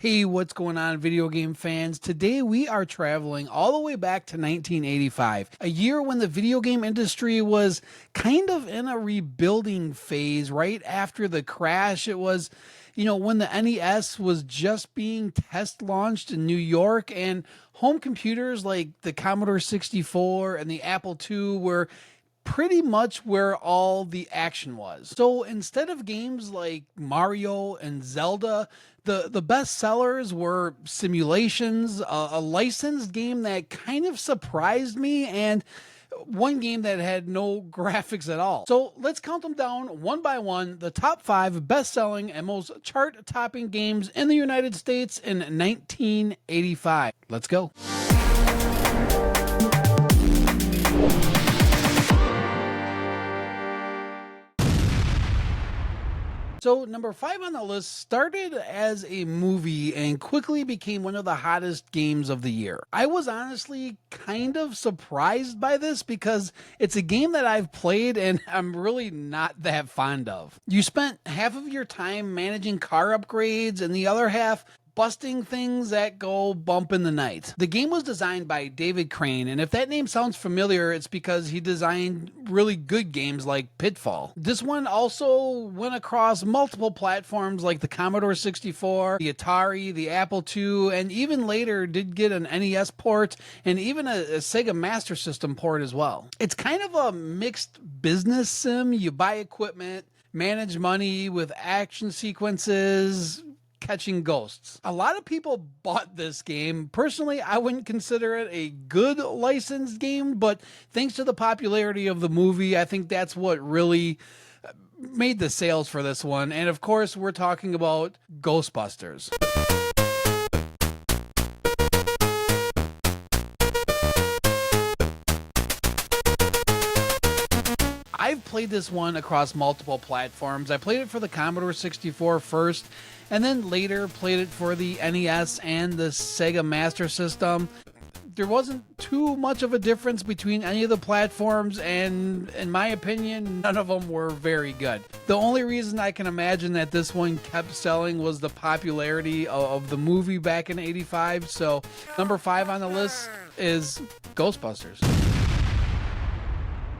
Hey, what's going on, video game fans? Today we are traveling all the way back to 1985, a year when the video game industry was kind of in a rebuilding phase right after the crash. It was, when the NES was just being test launched in New York, and home computers like the Commodore 64 and the Apple II were pretty much where all the action was. So instead of games like Mario and Zelda, the best sellers were simulations, a licensed game that kind of surprised me, and one game that had no graphics at all. So let's count them down one by one, the top 5 best-selling and most chart-topping games in the United States in 1985. Let's go. So, number 5 on the list started as a movie and quickly became one of the hottest games of the year. I was honestly kind of surprised by this because it's a game that I've played and I'm really not that fond of. You spent half of your time managing car upgrades and the other half busting things that go bump in the night. The game was designed by David Crane, and if that name sounds familiar, it's because he designed really good games like Pitfall. This one also went across multiple platforms like the Commodore 64, the Atari, the Apple II, and even later did get an NES port and even a Sega Master System port as well. It's kind of a mixed business sim. You buy equipment, manage money with action sequences, catching ghosts. A lot of people bought this game. Personally, I wouldn't consider it a good licensed game, but thanks to the popularity of the movie, I think that's what really made the sales for this one. And of course, we're talking about Ghostbusters. I've played this one across multiple platforms. I played it for the Commodore 64 first, and then later played it for the NES and the Sega Master System. There wasn't too much of a difference between any of the platforms, and in my opinion, none of them were very good. The only reason I can imagine that this one kept selling was the popularity of the movie back in '85. So number 5 on the list is Ghostbusters.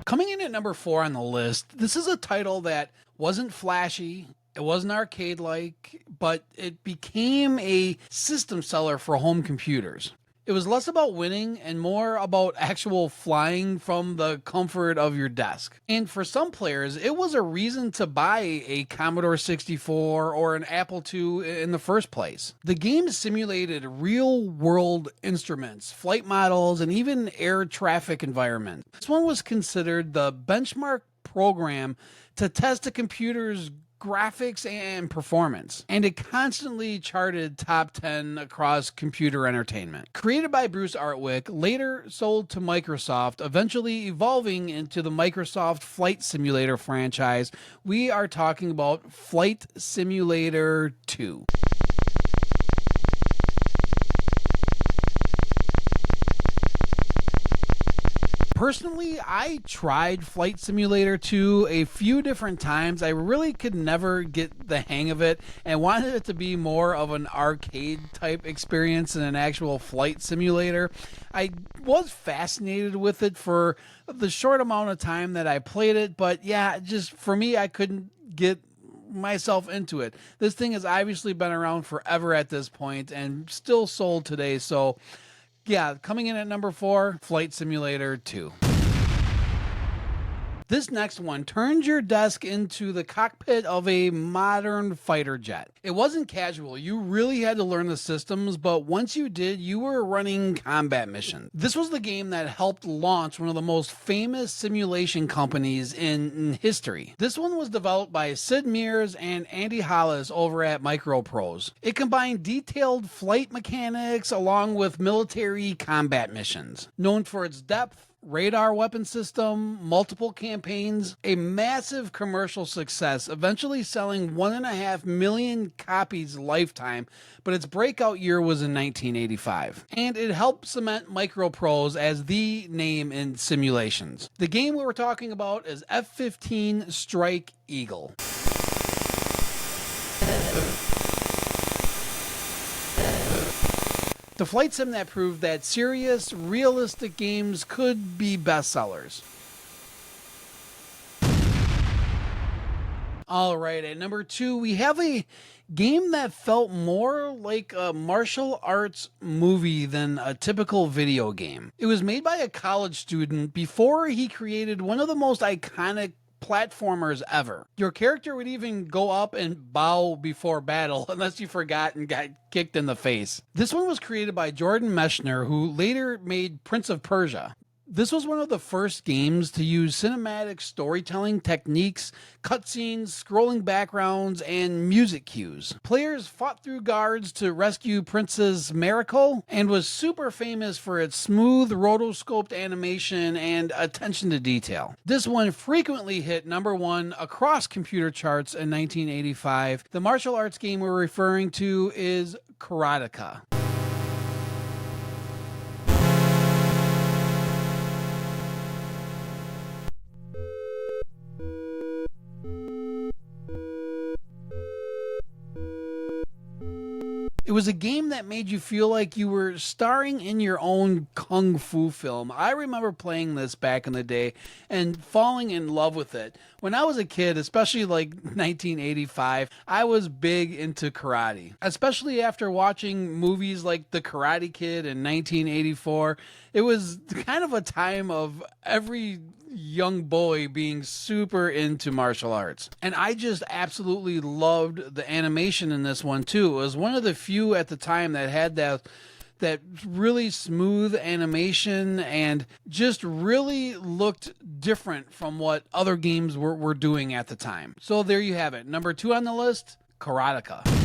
Coming in at number 4 on the list, this is a title that wasn't flashy, it wasn't arcade-like, but it became a system seller for home computers. It was less about winning and more about actual flying from the comfort of your desk. And for some players, it was a reason to buy a Commodore 64 or an Apple II in the first place. The game simulated real-world instruments, flight models, and even air traffic environments. This one was considered the benchmark program to test a computer's graphics and performance, and it constantly charted top 10 across computer entertainment. Created by Bruce Artwick, later sold to Microsoft, eventually evolving into the Microsoft Flight Simulator franchise, we are talking about Flight Simulator 2. Personally, I tried Flight Simulator 2 a few different times. I really could never get the hang of it and wanted it to be more of an arcade type experience than an actual flight simulator. I was fascinated with it for the short amount of time that I played it, but yeah, just for me, I couldn't get myself into it. This thing has obviously been around forever at this point and still sold today, so yeah, coming in at number 4, Flight Simulator 2. This next one turns your desk into the cockpit of a modern fighter jet. It wasn't casual. You really had to learn the systems, but once you did, you were running combat missions. This was the game that helped launch one of the most famous simulation companies in history. This one was developed by Sid Meier's and Andy Hollis over at Microprose. It combined detailed flight mechanics along with military combat missions. Known for its depth, radar weapon system, multiple campaigns, a massive commercial success, eventually selling 1.5 million copies lifetime, but its breakout year was in 1985. And it helped cement Microprose as the name in simulations. The game we were talking about is F-15 Strike Eagle. The flight sim that proved that serious, realistic games could be bestsellers. All right, at number 2, we have a game that felt more like a martial arts movie than a typical video game. It was made by a college student before he created one of the most iconic platformers ever. Your character would even go up and bow before battle unless you forgot and got kicked in the face. This one was created by Jordan Mechner, who later made Prince of Persia. This was one of the first games to use cinematic storytelling techniques, cutscenes, scrolling backgrounds, and music cues. Players fought through guards to rescue Princess Mariko and was super famous for its smooth, rotoscoped animation and attention to detail. This one frequently hit number 1 across computer charts in 1985. The martial arts game we're referring to is Karateka. It was a game that made you feel like you were starring in your own kung fu film. I remember playing this back in the day and falling in love with it. When I was a kid, especially like 1985, I was big into karate. Especially after watching movies like The Karate Kid in 1984. It was kind of a time of every young boy being super into martial arts. And I just absolutely loved the animation in this one too. It was one of the few at the time that had that really smooth animation and just really looked different from what other games were doing at the time. So there you have it. Number 2 on the list, Karateka.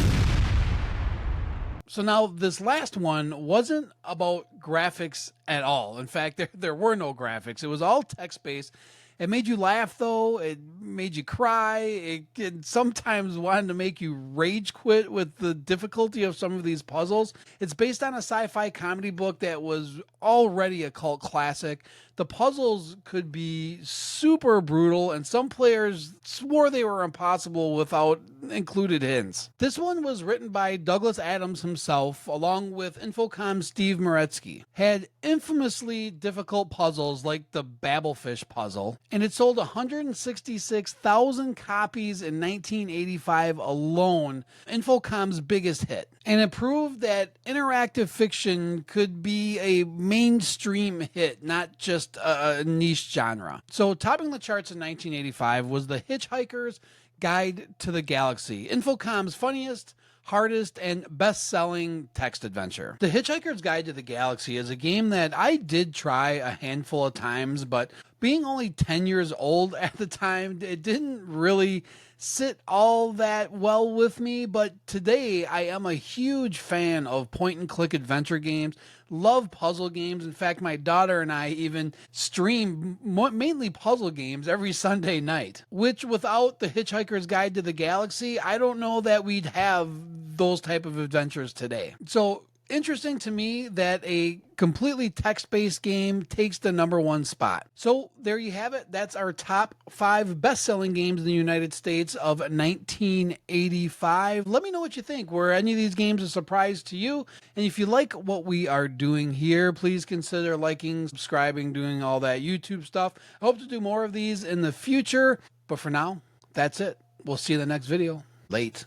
So now this last one wasn't about graphics at all. In fact, there were no graphics. It was all text-based. It made you laugh, though. It made you cry. It sometimes wanted to make you rage quit with the difficulty of some of these puzzles. It's based on a sci-fi comedy book that was already a cult classic. The puzzles could be super brutal, and some players swore they were impossible without included hints. This one was written by Douglas Adams himself, along with Infocom's Steve Meretzky. Had infamously difficult puzzles like the Babelfish puzzle, and it sold 166,000 copies in 1985 alone, Infocom's biggest hit. And it proved that interactive fiction could be a mainstream hit, not just a niche genre. So topping the charts in 1985 was The Hitchhiker's Guide to the Galaxy, Infocom's funniest, hardest, and best-selling text adventure. The Hitchhiker's Guide to the Galaxy is a game that I did try a handful of times, but being only 10 years old at the time, it didn't really sit all that well with me. But today I am a huge fan of point-and-click adventure games, love puzzle games. In fact, my daughter and I even stream mainly puzzle games every Sunday night, which without The Hitchhiker's Guide to the Galaxy, I don't know that we'd have those type of adventures today. So interesting to me that a completely text-based game takes the number 1 spot. So there you have it. That's our top 5 best-selling games in the United States of 1985. Let me know what you think. Were any of these games a surprise to you? And if you like what we are doing here, please consider liking, subscribing, doing all that YouTube stuff. I hope to do more of these in the future. But for now, that's it. We'll see you in the next video. Late.